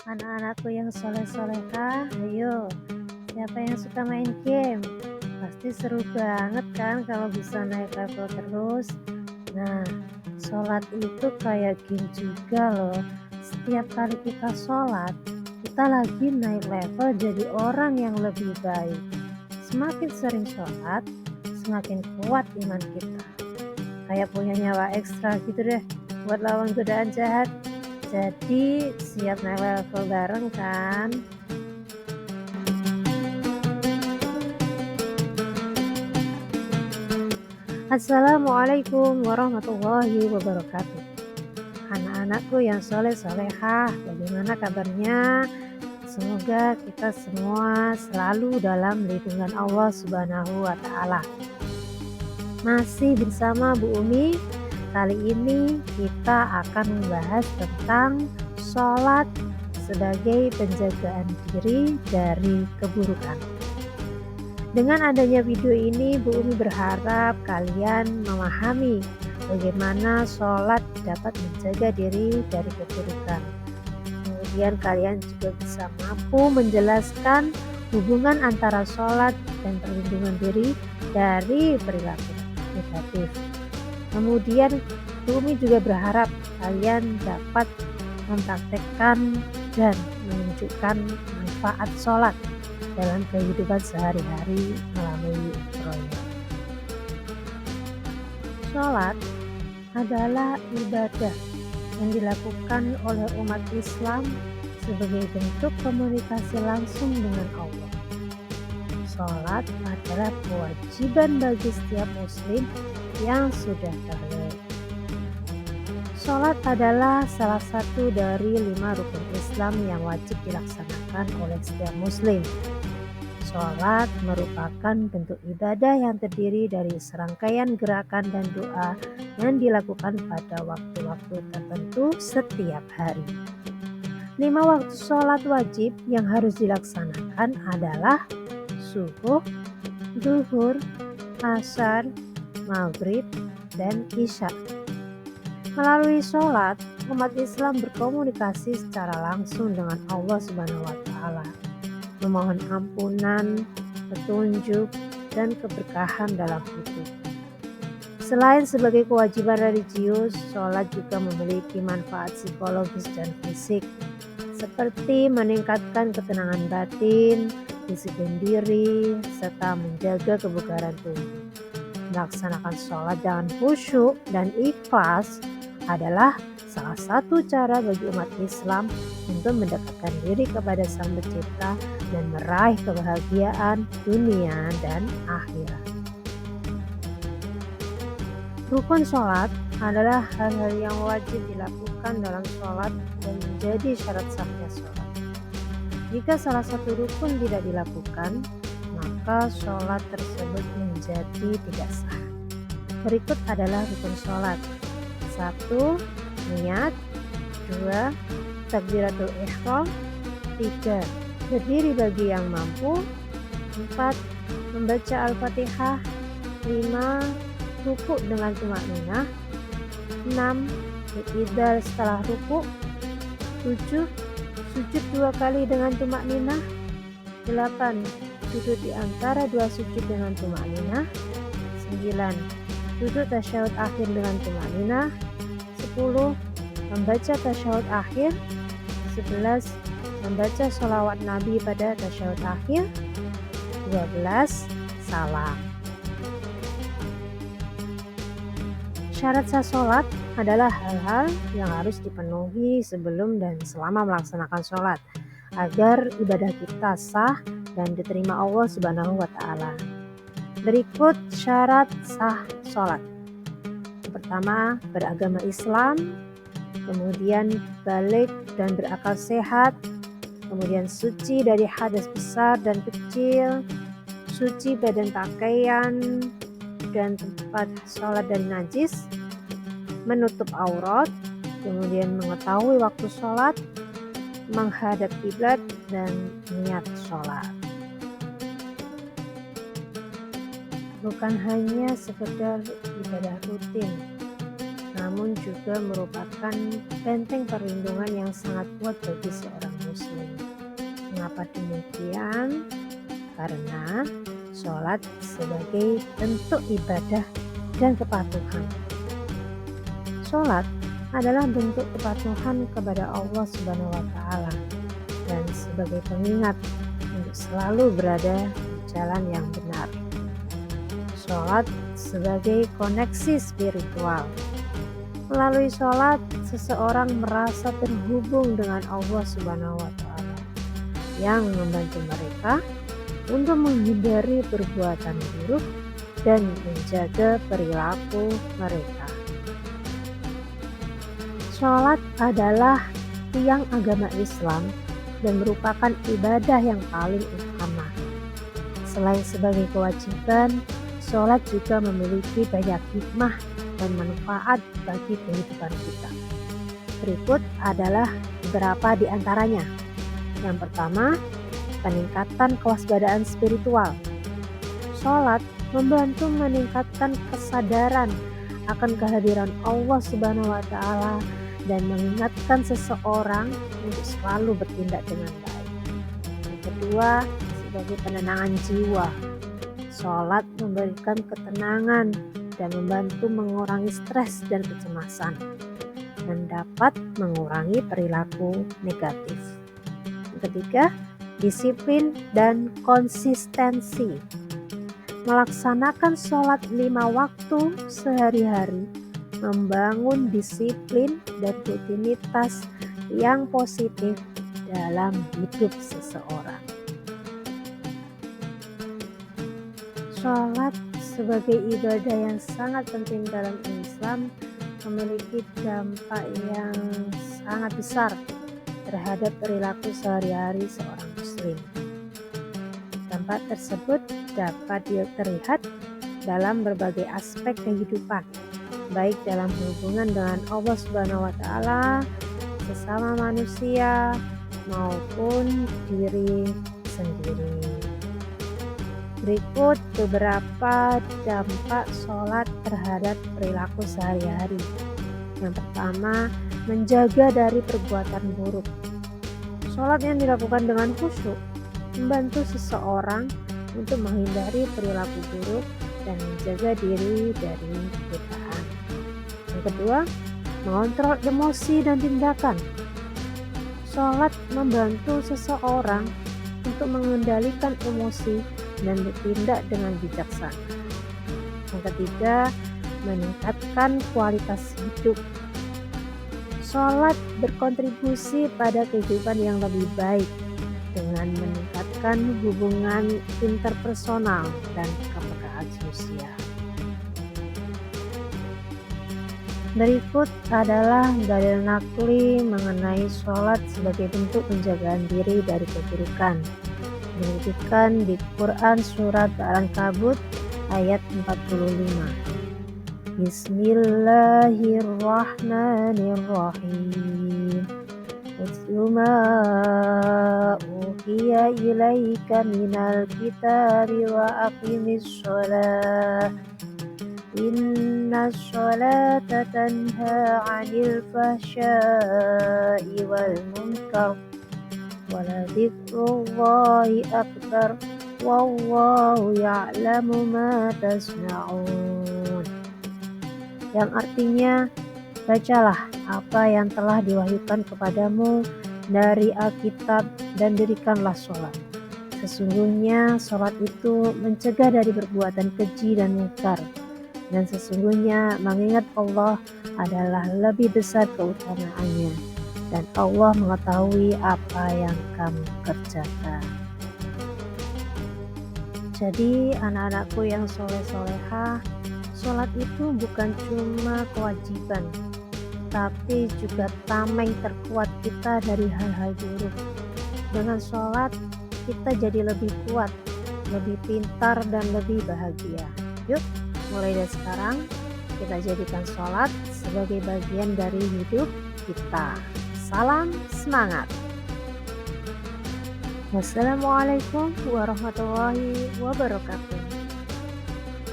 Anak-anakku yang soleh-solehah, ayo, siapa yang suka main game? Pasti seru banget kan kalau bisa naik level terus. Nah, sholat itu kayak game juga loh. Setiap kali kita sholat, kita lagi naik level jadi orang yang lebih baik. Semakin sering sholat, semakin kuat iman kita. Kayak punya nyawa ekstra gitu deh, buat lawan godaan jahat. Jadi siap naik level bareng kan? Assalamualaikum warahmatullahi wabarakatuh. Anak-anakku yang soleh-solehah, bagaimana kabarnya? Semoga kita semua selalu dalam lindungan Allah Subhanahu wa Ta'ala. Masih bersama Bu Umi. Kali ini kita akan membahas tentang sholat sebagai penjagaan diri dari keburukan. Dengan adanya video ini, Bu Umi berharap kalian memahami bagaimana sholat dapat menjaga diri dari keburukan. Kemudian kalian juga bisa mampu menjelaskan hubungan antara sholat dan perlindungan diri dari perilaku negatif. Kemudian Bu Umi juga berharap kalian dapat mempraktekkan dan menunjukkan manfaat sholat dalam kehidupan sehari-hari melalui proyek. Sholat adalah ibadah yang dilakukan oleh umat Islam sebagai bentuk komunikasi langsung dengan Allah. Sholat adalah kewajiban bagi setiap muslim yang sudah baligh. Sholat adalah salah satu dari 5 rukun Islam yang wajib dilaksanakan oleh setiap muslim. Sholat merupakan bentuk ibadah yang terdiri dari serangkaian gerakan dan doa yang dilakukan pada waktu-waktu tertentu setiap hari. 5 waktu sholat wajib yang harus dilaksanakan adalah subuh, zuhur, asar, maghrib, dan isya. Melalui sholat, umat Islam berkomunikasi secara langsung dengan Allah Subhanahu wa Ta'ala, memohon ampunan, petunjuk, dan keberkahan dalam hidup. Selain sebagai kewajiban religius, sholat juga memiliki manfaat psikologis dan fisik, seperti meningkatkan ketenangan batin, disiplin diri, serta menjaga kebugaran tubuh. Melaksanakan sholat dengan khusyuk dan ikhlas adalah salah satu cara bagi umat Islam untuk mendekatkan diri kepada Sang Pencipta dan meraih kebahagiaan dunia dan akhirat. Rukun sholat adalah hal-hal yang wajib dilakukan dalam sholat dan menjadi syarat sahnya sholat. Jika salah satu rukun tidak dilakukan, maka sholat tersebut menjadi tidak sah. Berikut adalah rukun sholat. 1. Niat. 2. Takbiratul ihram. 3. Berdiri bagi yang mampu. 4. Membaca Al-Fatihah. 5. Rukuk dengan tumakninah. 6. I'tidal setelah rukuk. 7. Sujud 2 kali dengan tumakninah. 8. Duduk di antara 2 sujud dengan tumakninah. 9. Duduk tasyahud akhir dengan tumakninah. 10. Membaca tasyahud akhir. 11. Membaca sholawat Nabi pada tasyahud akhir. 12. Salam. Syarat sah sholat adalah hal-hal yang harus dipenuhi sebelum dan selama melaksanakan sholat agar ibadah kita sah dan diterima Allah Subhanahu wa Ta'ala. Berikut syarat sah sholat. Yang pertama, beragama Islam, kemudian baligh dan berakal sehat, kemudian suci dari hadas besar dan kecil, suci badan pakaian dan tempat sholat dari najis, menutup aurat, kemudian mengetahui waktu sholat, menghadap kiblat, dan niat sholat. Bukan hanya sekedar ibadah rutin, namun juga merupakan benteng perlindungan yang sangat kuat bagi seorang muslim. Mengapa demikian? Karena sholat sebagai bentuk ibadah dan kepatuhan. Sholat adalah bentuk kepatuhan kepada Allah Subhanahu wa Ta'ala dan sebagai pengingat untuk selalu berada di jalan yang benar. Sholat sebagai koneksi spiritual. Melalui sholat, seseorang merasa terhubung dengan Allah Subhanahu wa Ta'ala yang membantu mereka untuk menghindari perbuatan buruk dan menjaga perilaku mereka. Sholat adalah tiang agama Islam dan merupakan ibadah yang paling utama. Selain sebagai kewajiban, sholat juga memiliki banyak hikmah dan manfaat bagi kehidupan kita. Berikut adalah beberapa di antaranya. Yang pertama, peningkatan kewaspadaan spiritual. Sholat membantu meningkatkan kesadaran akan kehadiran Allah Subhanahu wa Ta'ala dan mengingatkan seseorang untuk selalu bertindak dengan baik. Yang kedua, sebagai penenangan jiwa. Sholat memberikan ketenangan dan membantu mengurangi stres dan kecemasan dan dapat mengurangi perilaku negatif. Yang ketiga, disiplin dan konsistensi. Melaksanakan sholat 5 waktu sehari-hari membangun disiplin dan rutinitas yang positif dalam hidup seseorang. Sholat sebagai ibadah yang sangat penting dalam Islam memiliki dampak yang sangat besar terhadap perilaku sehari-hari seorang muslim. Dampak tersebut dapat terlihat dalam berbagai aspek kehidupan, baik dalam hubungan dengan Allah Subhanahu wa Ta'ala, sesama manusia, maupun diri sendiri. Berikut beberapa dampak sholat terhadap perilaku sehari-hari. Yang pertama, menjaga dari perbuatan buruk. Sholat yang dilakukan dengan khusyuk membantu seseorang untuk menghindari perilaku buruk dan menjaga diri dari godaan. Yang kedua, mengontrol emosi dan tindakan. Sholat membantu seseorang untuk mengendalikan emosi dan bertindak dengan bijaksana. Yang ketiga, meningkatkan kualitas hidup. Sholat berkontribusi pada kehidupan yang lebih baik dengan meningkatkan hubungan interpersonal dan kepekaan sosial. Berikut adalah dalil nakli mengenai sholat sebagai bentuk penjagaan diri dari keburukan. Disebutkan di Quran surat Al-Ankabut ayat 45. Bismillahirrahmanirrahim. Utlu ma uhiya ilaika minal kitabi wa aqimis sholah. Inna sholata tanha 'anil fahsya'i wal munkar. Waladzikrullahi akbar. Wallahu ya'lamu ma tasna'un. Yang artinya, bacalah apa yang telah diwahyukan kepadamu dari Alkitab dan dirikanlah sholat. Sesungguhnya sholat itu mencegah dari perbuatan keji dan mungkar, dan sesungguhnya mengingat Allah adalah lebih besar keutamaannya, dan Allah mengetahui apa yang kamu kerjakan. Jadi anak-anakku yang soleh-solehah, sholat itu bukan cuma kewajiban, tapi juga tameng terkuat kita dari hal-hal buruk. Dengan sholat, kita jadi lebih kuat, lebih pintar, dan lebih bahagia. Yuk, mulai dari sekarang, kita jadikan sholat sebagai bagian dari hidup kita. Salam semangat! Wassalamualaikum warahmatullahi wabarakatuh.